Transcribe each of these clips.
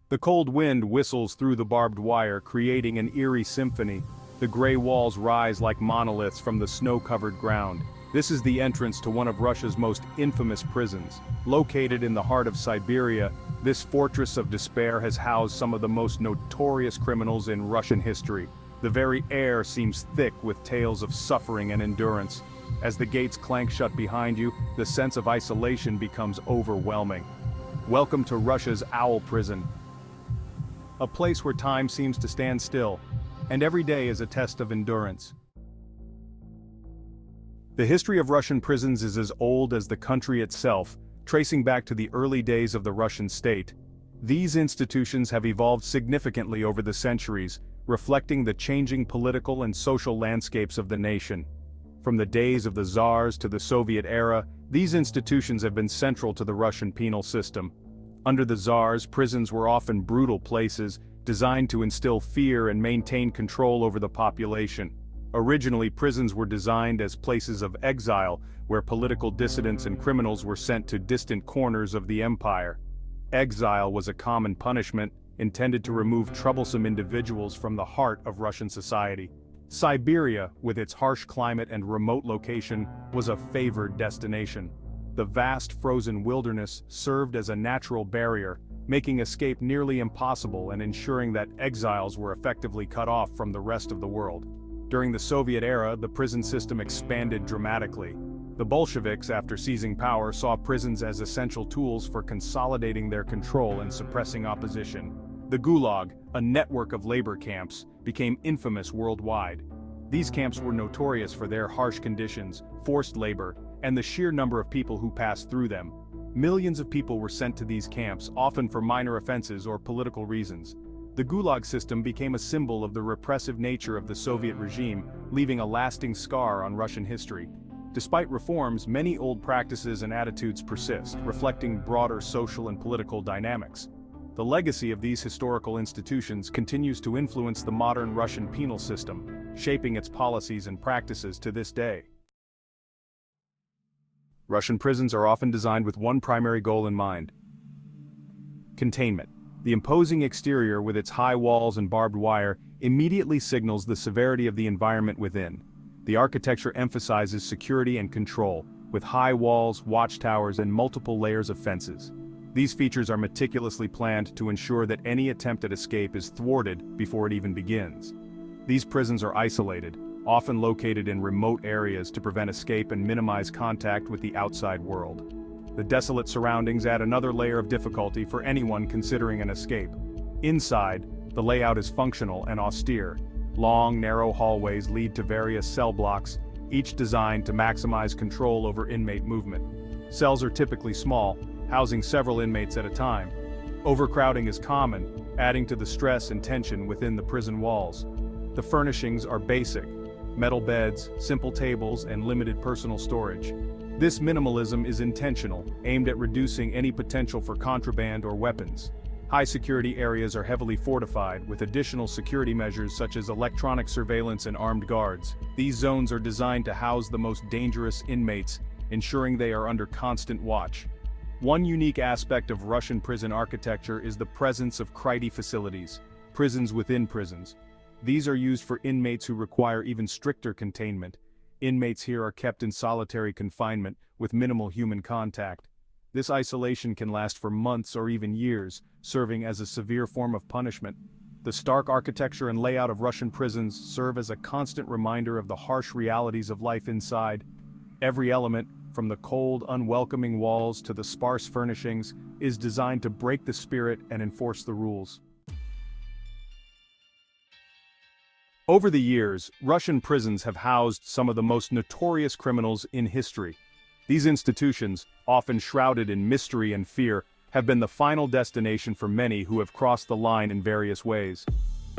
The cold wind whistles through the barbed wire, creating an eerie symphony. The gray walls rise like monoliths from the snow-covered ground. This is the entrance to one of Russia's most infamous prisons. Located in the heart of Siberia, this fortress of despair has housed some of the most notorious criminals in Russian history. The very air seems thick with tales of suffering and endurance. As the gates clank shut behind you, the sense of isolation becomes overwhelming. Welcome to Russia's Owl Prison. A place where time seems to stand still, and every day is a test of endurance. The history of Russian prisons is as old as the country itself, tracing back to the early days of the Russian state. These institutions have evolved significantly over the centuries, reflecting the changing political and social landscapes of the nation. From the days of the Tsars to the Soviet era, these institutions have been central to the Russian penal system. Under the Tsars, prisons were often brutal places, designed to instill fear and maintain control over the population. Originally, prisons were designed as places of exile, where political dissidents and criminals were sent to distant corners of the empire. Exile was a common punishment, intended to remove troublesome individuals from the heart of Russian society. Siberia, with its harsh climate and remote location, was a favored destination. The vast frozen wilderness served as a natural barrier, making escape nearly impossible and ensuring that exiles were effectively cut off from the rest of the world. During the Soviet era, the prison system expanded dramatically. The Bolsheviks, after seizing power, saw prisons as essential tools for consolidating their control and suppressing opposition. The Gulag, a network of labor camps, became infamous worldwide. These camps were notorious for their harsh conditions, forced labor, and the sheer number of people who passed through them. Millions of people were sent to these camps, often for minor offenses or political reasons. The Gulag system became a symbol of the repressive nature of the Soviet regime, leaving a lasting scar on Russian history. Despite reforms, many old practices and attitudes persist, reflecting broader social and political dynamics. The legacy of these historical institutions continues to influence the modern Russian penal system, shaping its policies and practices to this day. Russian prisons are often designed with one primary goal in mind: containment. The imposing exterior with its high walls and barbed wire immediately signals the severity of the environment within. The architecture emphasizes security and control, with high walls, watchtowers, and multiple layers of fences. These features are meticulously planned to ensure that any attempt at escape is thwarted before it even begins. These prisons are isolated, often located in remote areas to prevent escape and minimize contact with the outside world. The desolate surroundings add another layer of difficulty for anyone considering an escape. Inside, the layout is functional and austere. Long, narrow hallways lead to various cell blocks, each designed to maximize control over inmate movement. Cells are typically small, housing several inmates at a time. Overcrowding is common, adding to the stress and tension within the prison walls. The furnishings are basic: metal beds, simple tables, and limited personal storage. This minimalism is intentional, aimed at reducing any potential for contraband or weapons. High-security areas are heavily fortified, with additional security measures such as electronic surveillance and armed guards. These zones are designed to house the most dangerous inmates, ensuring they are under constant watch. One unique aspect of Russian prison architecture is the presence of Kryty facilities, prisons within prisons. These are used for inmates who require even stricter containment. Inmates here are kept in solitary confinement, with minimal human contact. This isolation can last for months or even years, serving as a severe form of punishment. The stark architecture and layout of Russian prisons serve as a constant reminder of the harsh realities of life inside. Every element, from the cold, unwelcoming walls to the sparse furnishings, is designed to break the spirit and enforce the rules. Over the years, Russian prisons have housed some of the most notorious criminals in history. These institutions, often shrouded in mystery and fear, have been the final destination for many who have crossed the line in various ways.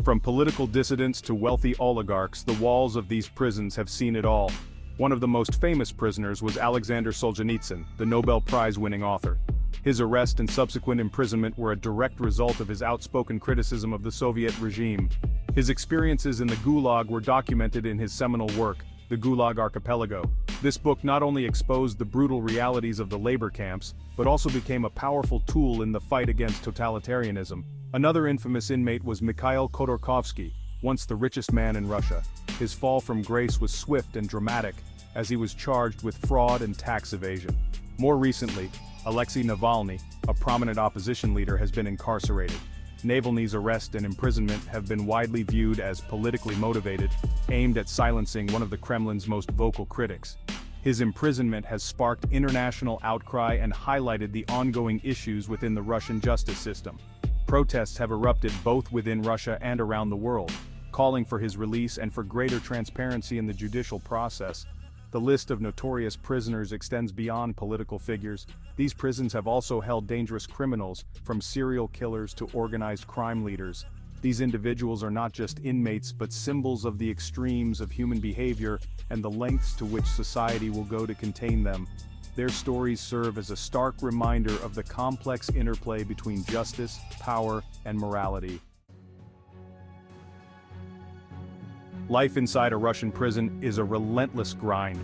From political dissidents to wealthy oligarchs, the walls of these prisons have seen it all. One of the most famous prisoners was Alexander Solzhenitsyn, the Nobel Prize-winning author. His arrest and subsequent imprisonment were a direct result of his outspoken criticism of the Soviet regime. His experiences in the Gulag were documented in his seminal work, The Gulag Archipelago. This book not only exposed the brutal realities of the labor camps, but also became a powerful tool in the fight against totalitarianism. Another infamous inmate was Mikhail Khodorkovsky, once the richest man in Russia. His fall from grace was swift and dramatic, as he was charged with fraud and tax evasion. More recently, Alexei Navalny, a prominent opposition leader, has been incarcerated. Navalny's arrest and imprisonment have been widely viewed as politically motivated, aimed at silencing one of the Kremlin's most vocal critics. His imprisonment has sparked international outcry and highlighted the ongoing issues within the Russian justice system. Protests have erupted both within Russia and around the world, calling for his release and for greater transparency in the judicial process. The list of notorious prisoners extends beyond political figures. These prisons have also held dangerous criminals, from serial killers to organized crime leaders. These individuals are not just inmates but symbols of the extremes of human behavior and the lengths to which society will go to contain them. Their stories serve as a stark reminder of the complex interplay between justice, power, and morality. Life inside a Russian prison is a relentless grind.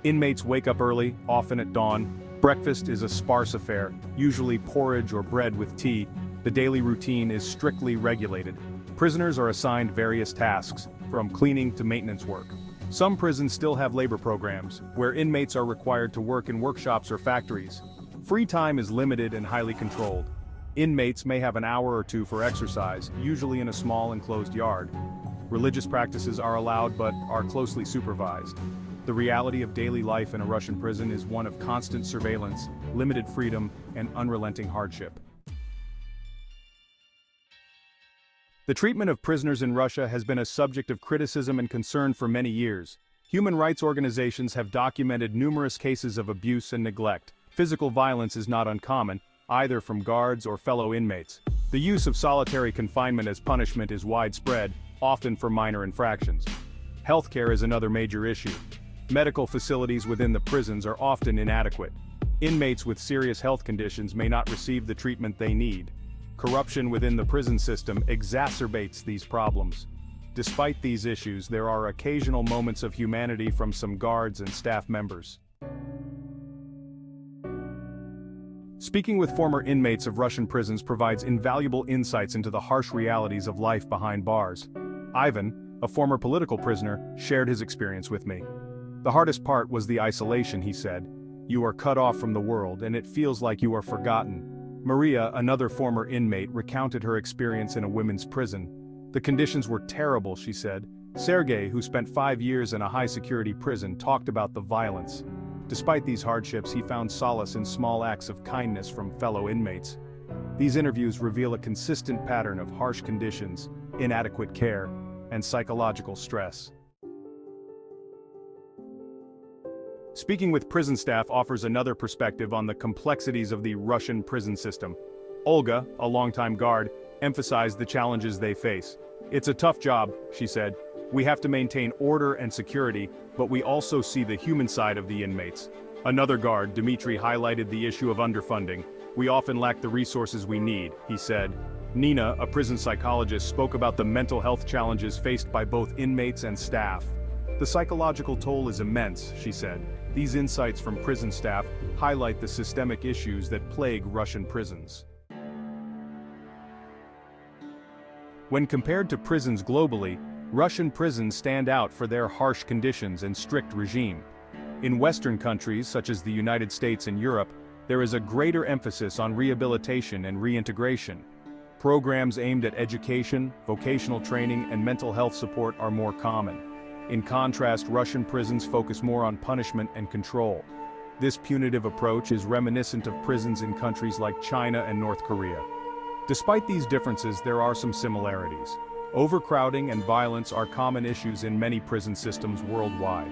Inmates wake up early, often at dawn. Breakfast is a sparse affair, usually porridge or bread with tea. The daily routine is strictly regulated. Prisoners are assigned various tasks, from cleaning to maintenance work. Some prisons still have labor programs, where inmates are required to work in workshops or factories. Free time is limited and highly controlled. Inmates may have an hour or two for exercise, usually in a small enclosed yard. Religious practices are allowed but are closely supervised. The reality of daily life in a Russian prison is one of constant surveillance, limited freedom, and unrelenting hardship. The treatment of prisoners in Russia has been a subject of criticism and concern for many years. Human rights organizations have documented numerous cases of abuse and neglect. Physical violence is not uncommon, either from guards or fellow inmates. The use of solitary confinement as punishment is widespread, often for minor infractions. Healthcare is another major issue. Medical facilities within the prisons are often inadequate. Inmates with serious health conditions may not receive the treatment they need. Corruption within the prison system exacerbates these problems. Despite these issues, there are occasional moments of humanity from some guards and staff members. Speaking with former inmates of Russian prisons provides invaluable insights into the harsh realities of life behind bars. Ivan, a former political prisoner, shared his experience with me. The hardest part was the isolation, he said. You are cut off from the world, and it feels like you are forgotten. Maria, another former inmate, recounted her experience in a women's prison. The conditions were terrible, she said. Sergei, who spent 5 years in a high-security prison, talked about the violence. Despite these hardships, he found solace in small acts of kindness from fellow inmates. These interviews reveal a consistent pattern of harsh conditions, inadequate care, and psychological stress. Speaking with prison staff offers another perspective on the complexities of the Russian prison system. Olga, a longtime guard, emphasized the challenges they face. It's a tough job, she said. We have to maintain order and security, but we also see the human side of the inmates. Another guard, Dmitry, highlighted the issue of underfunding. We often lack the resources we need, he said. Nina, a prison psychologist, spoke about the mental health challenges faced by both inmates and staff. The psychological toll is immense, she said. These insights from prison staff highlight the systemic issues that plague Russian prisons. When compared to prisons globally, Russian prisons stand out for their harsh conditions and strict regime. In Western countries such as the United States and Europe, there is a greater emphasis on rehabilitation and reintegration. Programs aimed at education, vocational training, and mental health support are more common. In contrast, Russian prisons focus more on punishment and control. This punitive approach is reminiscent of prisons in countries like China and North Korea. Despite these differences, there are some similarities. Overcrowding and violence are common issues in many prison systems worldwide.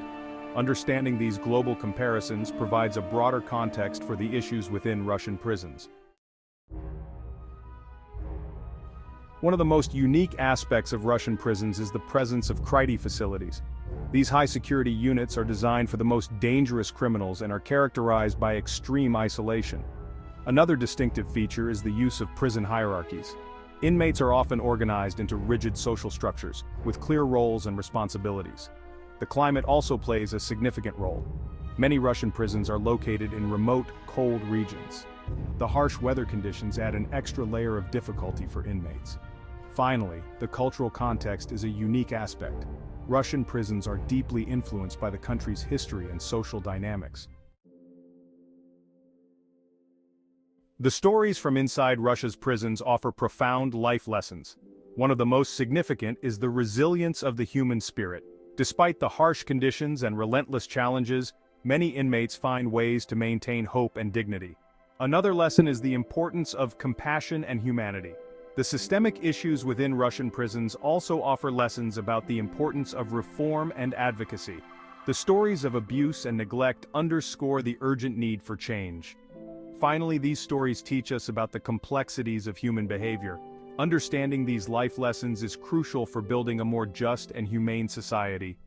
Understanding these global comparisons provides a broader context for the issues within Russian prisons. One of the most unique aspects of Russian prisons is the presence of Kryty facilities. These high-security units are designed for the most dangerous criminals and are characterized by extreme isolation. Another distinctive feature is the use of prison hierarchies. Inmates are often organized into rigid social structures, with clear roles and responsibilities. The climate also plays a significant role. Many Russian prisons are located in remote, cold regions. The harsh weather conditions add an extra layer of difficulty for inmates. Finally, the cultural context is a unique aspect. Russian prisons are deeply influenced by the country's history and social dynamics. The stories from inside Russia's prisons offer profound life lessons. One of the most significant is the resilience of the human spirit. Despite the harsh conditions and relentless challenges, many inmates find ways to maintain hope and dignity. Another lesson is the importance of compassion and humanity. The systemic issues within Russian prisons also offer lessons about the importance of reform and advocacy. The stories of abuse and neglect underscore the urgent need for change. Finally, these stories teach us about the complexities of human behavior. Understanding these life lessons is crucial for building a more just and humane society.